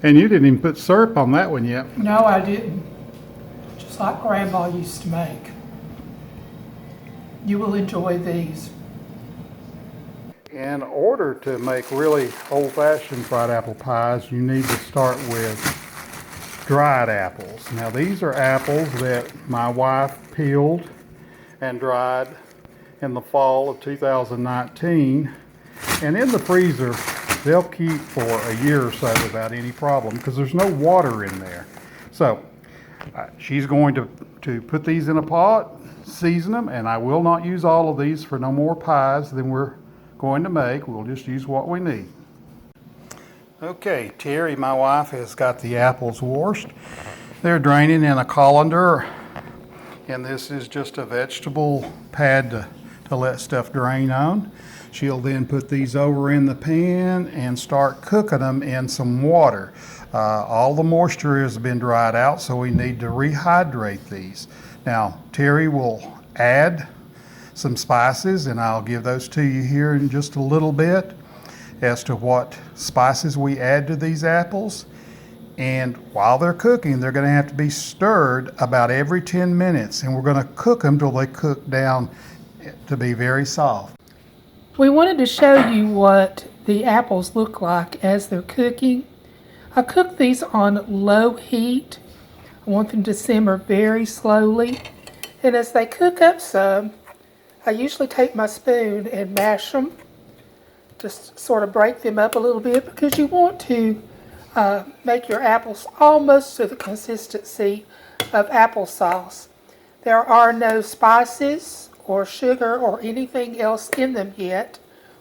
And you didn't even put syrup on that one yet. No, I didn't. Just like Grandma used to make. You will enjoy these. In order to make really old-fashioned fried apple pies, you need to start with dried apples. Now these are apples that my wife peeled and dried in the fall of 2019. And in the freezer, they'll keep for a year or so without any problem because there's no water in there. So she's going to put these in a pot, season them, and I will not use all of these for no more pies than we're going to make. We'll just use what we need. Okay, Terry, my wife, has got the apples washed. They're draining in a colander, and this is just a vegetable pad to let stuff drain on. She'll then put these over in the pan and start cooking them in some water. All the moisture has been dried out, so we need to rehydrate these. Now, Terry will add some spices, and I'll give those to you here in just a little bit as to what spices we add to these apples. And while they're cooking, they're going to have to be stirred about every 10 minutes, and we're going to cook them till they cook down to be very soft. We wanted to show you what the apples look like as they're cooking. I cook these on low heat. I want them to simmer very slowly. And as they cook up some, I usually take my spoon and mash them, just sort of break them up a little bit, because you want to make your apples almost to the consistency of applesauce. There are no spices or sugar or anything else in them yet.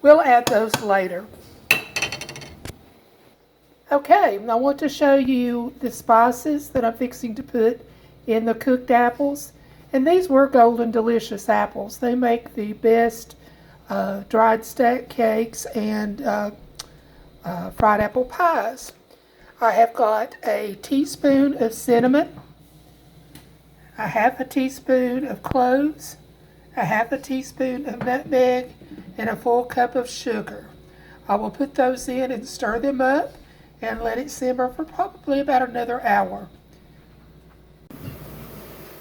We'll add those later. Okay, I want to show you the spices that I'm fixing to put in the cooked apples. And these were Golden Delicious apples. They make the best dried stack cakes and fried apple pies. I have got a teaspoon of cinnamon, a half a teaspoon of cloves, a half a teaspoon of nutmeg, and a full cup of sugar. I will put those in and stir them up and let it simmer for probably about another hour.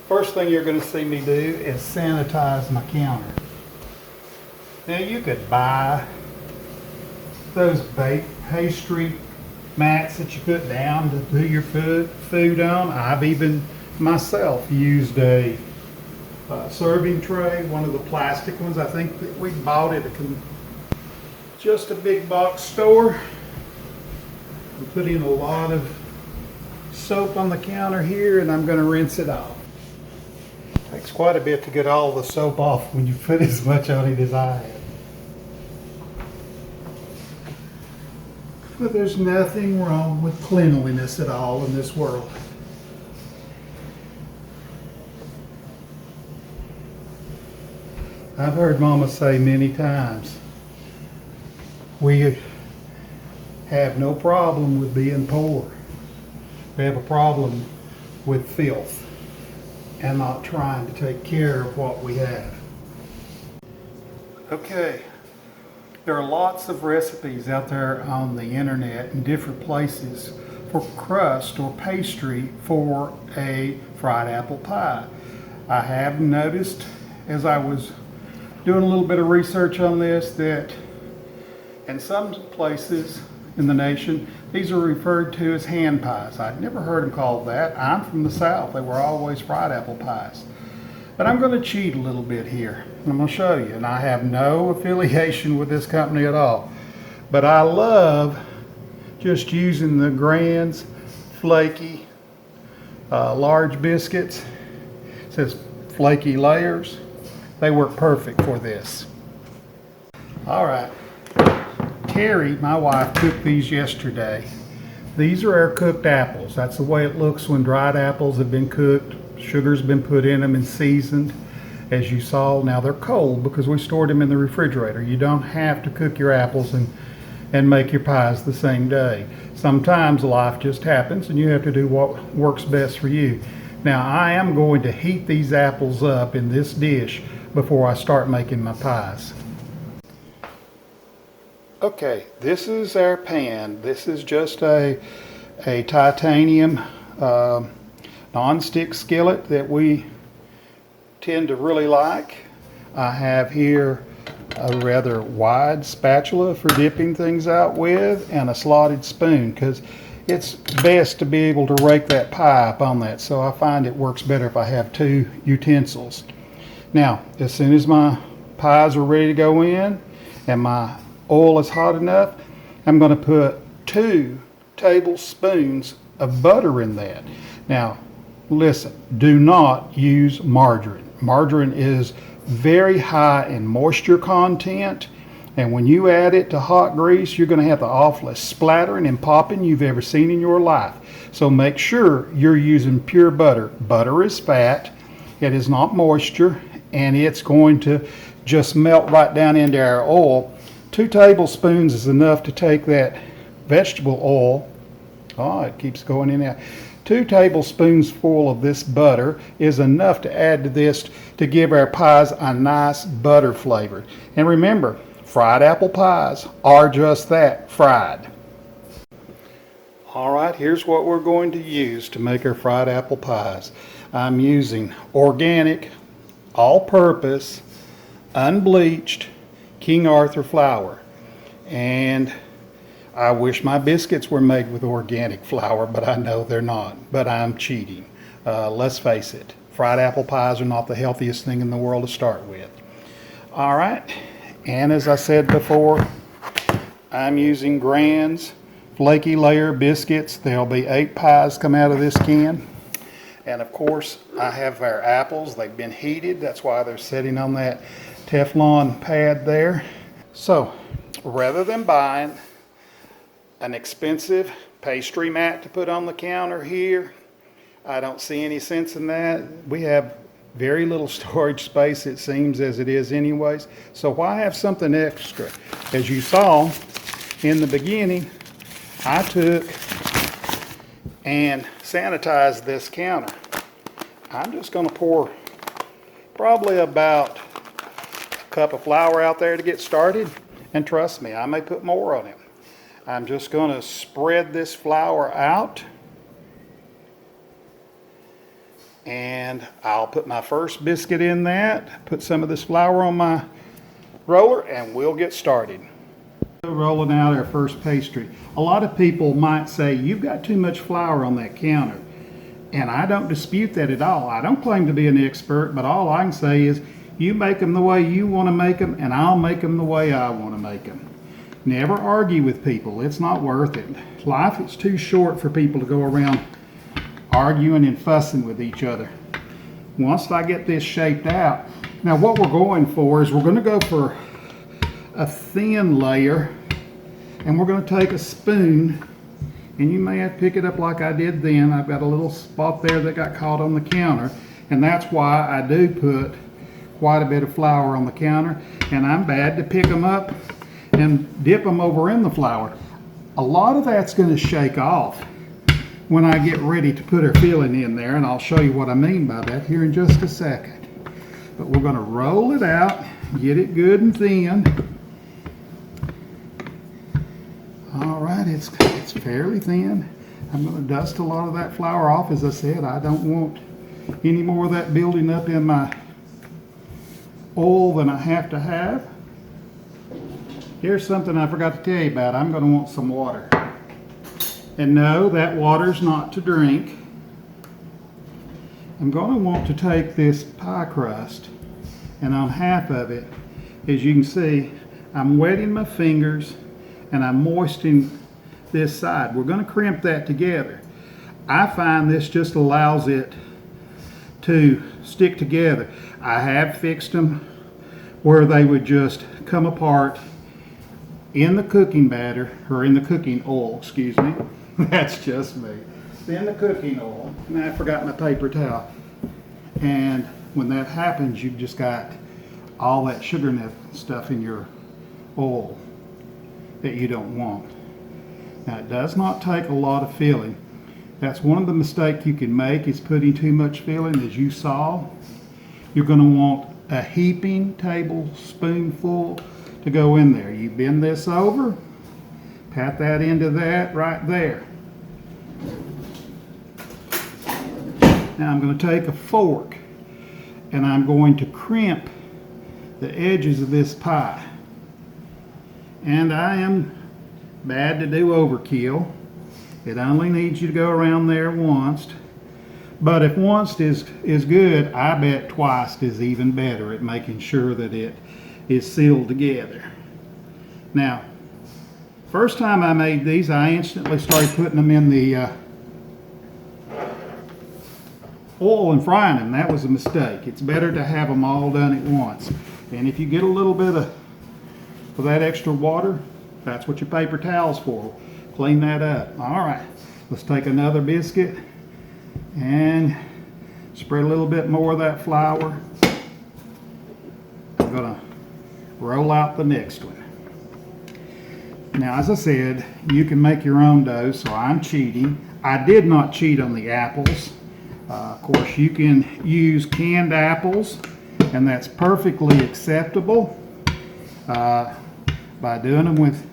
First thing you're going to see me do is sanitize my counter. Now you could buy those baked pastry mats that you put down to put your food on. I've even myself used a serving tray, one of the plastic ones. I think that we bought it at just a big box store. I'm putting a lot of soap on the counter here, and I'm going to rinse it off. Takes quite a bit to get all the soap off when you put as much on it as I have. But there's nothing wrong with cleanliness at all in this world. I've heard Mama say many times, we have no problem with being poor. We have a problem with filth and not trying to take care of what we have. Okay, there are lots of recipes out there on the internet in different places for crust or pastry for a fried apple pie. I have noticed as I was doing a little bit of research on this that in some places in the nation, these are referred to as hand pies. I'd never heard them called that. I'm from the South. They were always fried apple pies. But I'm going to cheat a little bit here. I'm going to show you. And I have no affiliation with this company at all. But I love just using the Grand's flaky large biscuits. It says flaky layers. They work perfect for this. All right. Terry, my wife, cooked these yesterday. These are our cooked apples. That's the way it looks when dried apples have been cooked. Sugar's been put in them and seasoned. As you saw, now they're cold because we stored them in the refrigerator. You don't have to cook your apples and make your pies the same day. Sometimes life just happens and you have to do what works best for you. Now I am going to heat these apples up in this dish before I start making my pies. Okay, this is our pan. This is just a a titanium non-stick skillet that we tend to really like. I have here a rather wide spatula for dipping things out with, and a slotted spoon, because it's best to be able to rake that pie up on that. So I find it works better if I have two utensils. Now, as soon as my pies are ready to go in and my oil is hot enough, I'm going to put 2 tablespoons of butter in that. Now, listen, do not use margarine. Margarine is very high in moisture content, and when you add it to hot grease, you're going to have the awfulest splattering and popping you've ever seen in your life. So make sure you're using pure butter. Butter is fat, it is not moisture, and it's going to just melt right down into our oil. 2 tablespoons is enough to take that vegetable oil. Oh, it keeps going in there. 2 tablespoons full of this butter is enough to add to this to give our pies a nice butter flavor. And remember, fried apple pies are just that, fried. All right, here's what we're going to use to make our fried apple pies. I'm using organic, all-purpose, unbleached King Arthur flour. And I wish my biscuits were made with organic flour, but I know they're not. But I'm cheating. Let's face it, fried apple pies are not the healthiest thing in the world to start with. All right, and as I said before, I'm using Grand's flaky layer biscuits. There'll be 8 pies come out of this can. And of course, I have our apples. They've been heated. That's why they're sitting on that Teflon pad there. So, rather than buying an expensive pastry mat to put on the counter here, I don't see any sense in that. We have very little storage space, it seems, as it is anyways. So why have something extra? As you saw in the beginning, I took and sanitized this counter. I'm just going to pour probably about a cup of flour out there to get started. And trust me, I may put more on it. I'm just going to spread this flour out, and I'll put my first biscuit in that, put some of this flour on my roller, and we'll get started. Rolling out our first pastry. A lot of people might say, you've got too much flour on that counter. And I don't dispute that at all. I don't claim to be an expert, but all I can say is, you make them the way you want to make them, and I'll make them the way I want to make them. Never argue with people. It's not worth it. Life is too short for people to go around arguing and fussing with each other. Once I get this shaped out, now what we're going for is we're going to go for a thin layer, and we're going to take a spoon, and you may have to pick it up like I did then. I've got a little spot there that got caught on the counter, and that's why I do put quite a bit of flour on the counter, and I'm bad to pick them up and dip them over in the flour. A lot of that's going to shake off when I get ready to put our filling in there, and I'll show you what I mean by that here in just a second. But we're going to roll it out, get it good and thin. All right, it's fairly thin. I'm going to dust a lot of that flour off. As I said, I don't want any more of that building up in my oil than I have to have. Here's something I forgot to tell you about. I'm going to want some water. And no, that water's not to drink. I'm going to want to take this pie crust, and on half of it, as you can see, I'm wetting my fingers and I'm moistening this side. We're going to crimp that together. I find this just allows it to stick together. I have fixed them where they would just come apart in the cooking batter, or in the cooking oil, excuse me. That's just me. In the cooking oil, and I forgot my paper towel. And when that happens, you've just got all that sugar and stuff in your oil that you don't want. Now, it does not take a lot of filling. That's one of the mistakes you can make, is putting too much filling. As you saw, you're going to want a heaping tablespoonful to go in there. You bend this over, pat that into that right there. Now I'm going to take a fork and I'm going to crimp the edges of this pie. And I am bad to do overkill. It only needs you to go around there once. But if once is good, I bet twice is even better at making sure that it is sealed together. Now, first time I made these, I instantly started putting them in the oil and frying them. That was a mistake. It's better to have them all done at once. And if you get a little bit of that extra water, that's what your paper towel's for. Clean that up. All right, let's take another biscuit and spread a little bit more of that flour. I'm gonna roll out the next one. Now, as I said, you can make your own dough, so I'm cheating. I did not cheat on the apples. Of course, you can use canned apples, and that's perfectly acceptable by doing them with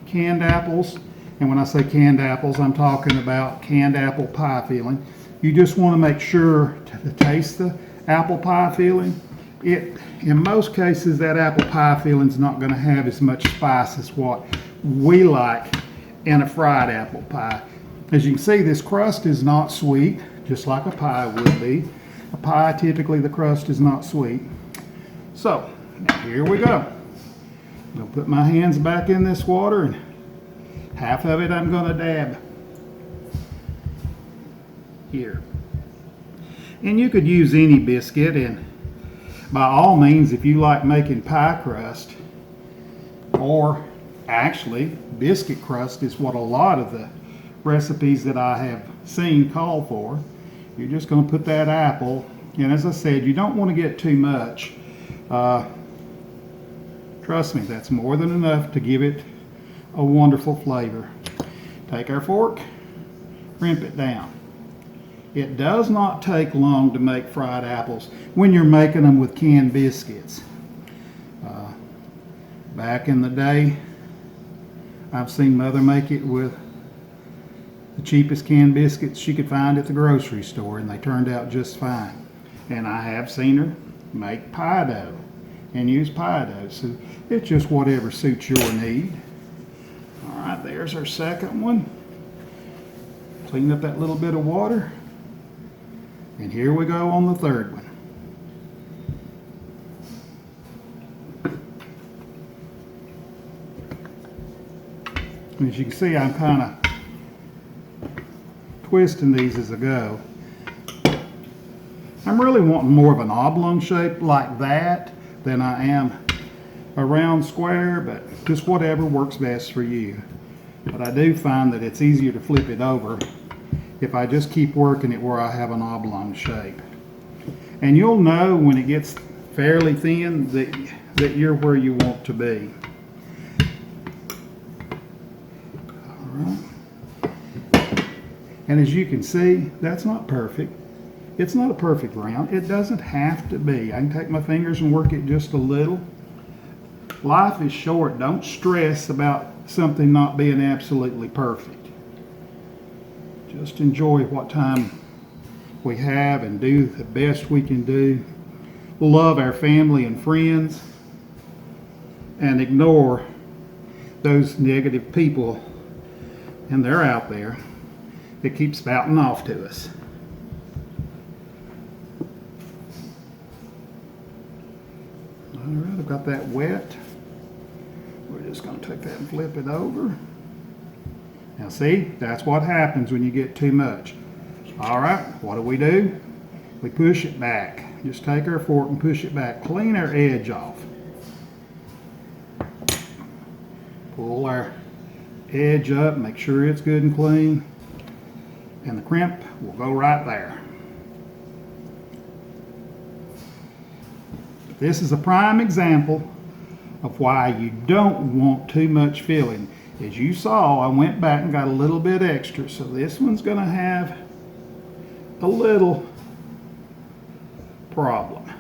canned apples. And when I say canned apples, I'm talking about canned apple pie filling. You just want to make sure to taste the apple pie filling. In most cases, that apple pie filling is not going to have as much spice as what we like in a fried apple pie. As you can see, this crust is not sweet, just like a pie would be. A pie, typically the crust is not sweet. So, now here we go. I'm going to put my hands back in this water, and half of it I'm going to dab here. And you could use any biscuit, and by all means, if you like making pie crust, or actually biscuit crust is what a lot of the recipes that I have seen call for. You're just going to put that apple, and as I said, you don't want to get too much. Trust me, that's more than enough to give it a wonderful flavor. Take our fork, crimp it down. It does not take long to make fried apples when you're making them with canned biscuits. Back in the day, I've seen Mother make it with the cheapest canned biscuits she could find at the grocery store, and they turned out just fine. And I have seen her make pie dough and use pie dough, so it's just whatever suits your need. All right, there's our second one. Clean up that little bit of water, and here we go on the third one. As you can see, I'm kind of twisting these as I go. I'm really wanting more of an oblong shape like that than I am a round square, but just whatever works best for you. But I do find that it's easier to flip it over if I just keep working it where I have an oblong shape. And you'll know when it gets fairly thin that you're where you want to be. And as you can see, that's not perfect. It's not a perfect round. It doesn't have to be. I can take my fingers and work it just a little. Life is short. Don't stress about something not being absolutely perfect. Just enjoy what time we have and do the best we can do. Love our family and friends, and ignore those negative people, and they're out there, that keep spouting off to us. All right, I've got that wet. We're just going to take that and flip it over. Now see, that's what happens when you get too much. All right, what do? We push it back. Just take our fork and push it back. Clean our edge off. Pull our edge up, make sure it's good and clean. And the crimp will go right there. This is a prime example of why you don't want too much filling. As you saw, I went back and got a little bit extra, so this one's going to have a little problem.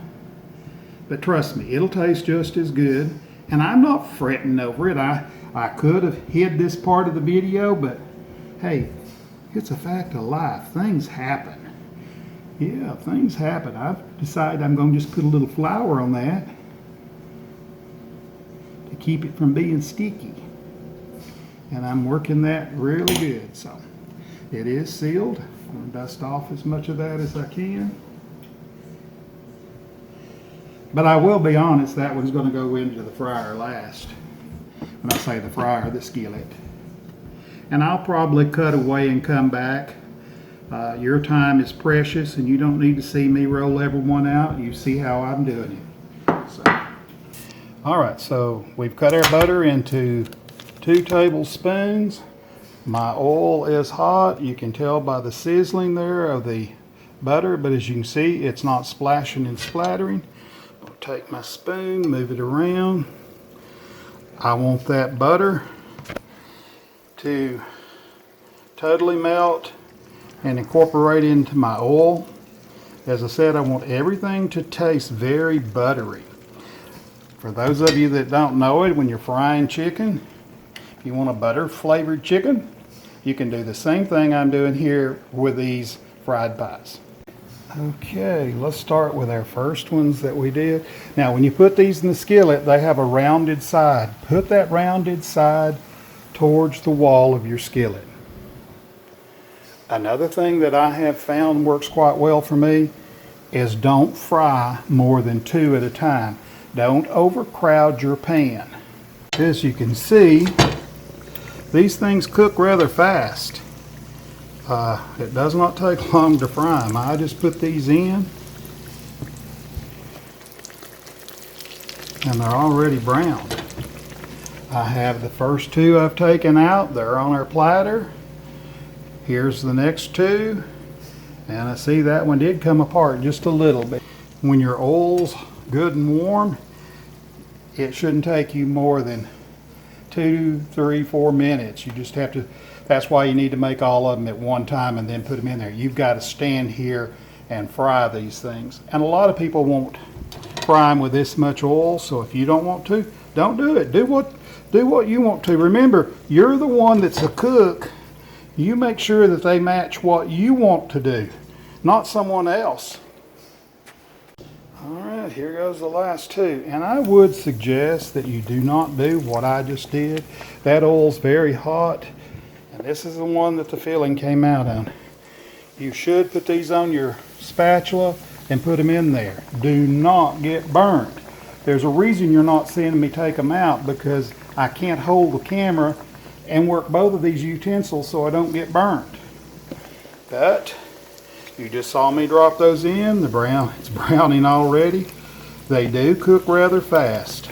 But trust me, it'll taste just as good, and I'm not fretting over it. I could have hid this part of the video, but hey, It's a fact of life. Things happen. Yeah, things happen. I've decided I'm going to just put a little flour on that to keep it from being sticky. And I'm working that really good. So it is sealed. I'm going to dust off as much of that as I can. But I will be honest, that one's going to go into the fryer last. When I say the fryer, the skillet. And I'll probably cut away and come back. Your time is precious and you don't need to see me roll every one out. You see how I'm doing it. So. All right, so we've cut our butter into 2 tablespoons. My oil is hot. You can tell by the sizzling there of the butter, but as you can see, it's not splashing and splattering. I'll take my spoon, move it around. I want that butter to totally melt and incorporate into my oil. As I said, I want everything to taste very buttery. For those of you that don't know it, when you're frying chicken, if you want a butter flavored chicken, you can do the same thing I'm doing here with these fried pies. Okay, let's start with our first ones that we did. Now, when you put these in the skillet, they have a rounded side. Put that rounded side towards the wall of your skillet. Another thing that I have found works quite well for me is don't fry more than 2 at a time. Don't overcrowd your pan. As you can see, these things cook rather fast. It does not take long to fry them. I just put these in and they're already browned. I have the first 2 I've taken out. They're on our platter. Here's the next 2. And I see that one did come apart just a little bit. When your oil's good and warm, it shouldn't take you more than 2, 3, 4 minutes. You just have to, that's why you need to make all of them at one time and then put them in there. You've got to stand here and fry these things. And a lot of people won't fry them with this much oil, so if you don't want to, don't do it. Do what you want to. Remember, you're the one that's a cook. You make sure that they match what you want to do, not someone else. All right, here goes the last 2. And I would suggest that you do not do what I just did. That oil's very hot, and this is the one that the filling came out on. You should put these on your spatula and put them in there. Do not get burned. There's a reason you're not seeing me take them out, because I can't hold the camera and work both of these utensils so I don't get burned. But you just saw me drop those in. It's browning already. They do cook rather fast.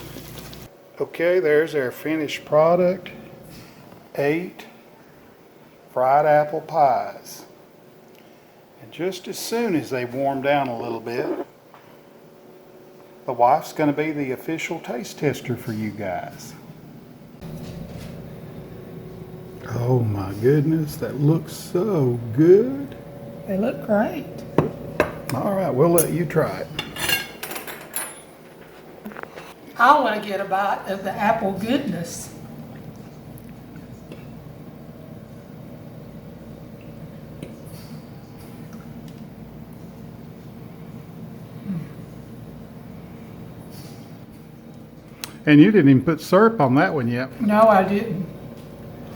Okay, there's our finished product. 8 fried apple pies. And just as soon as they warm down a little bit, the wife's going to be the official taste tester for you guys. Oh my goodness, that looks so good. They look great. All right, we'll let you try it. I want to get a bite of the apple goodness. And you didn't even put syrup on that one yet. No, I didn't.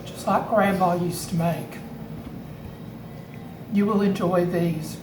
Just like Grandma used to make. You will enjoy these.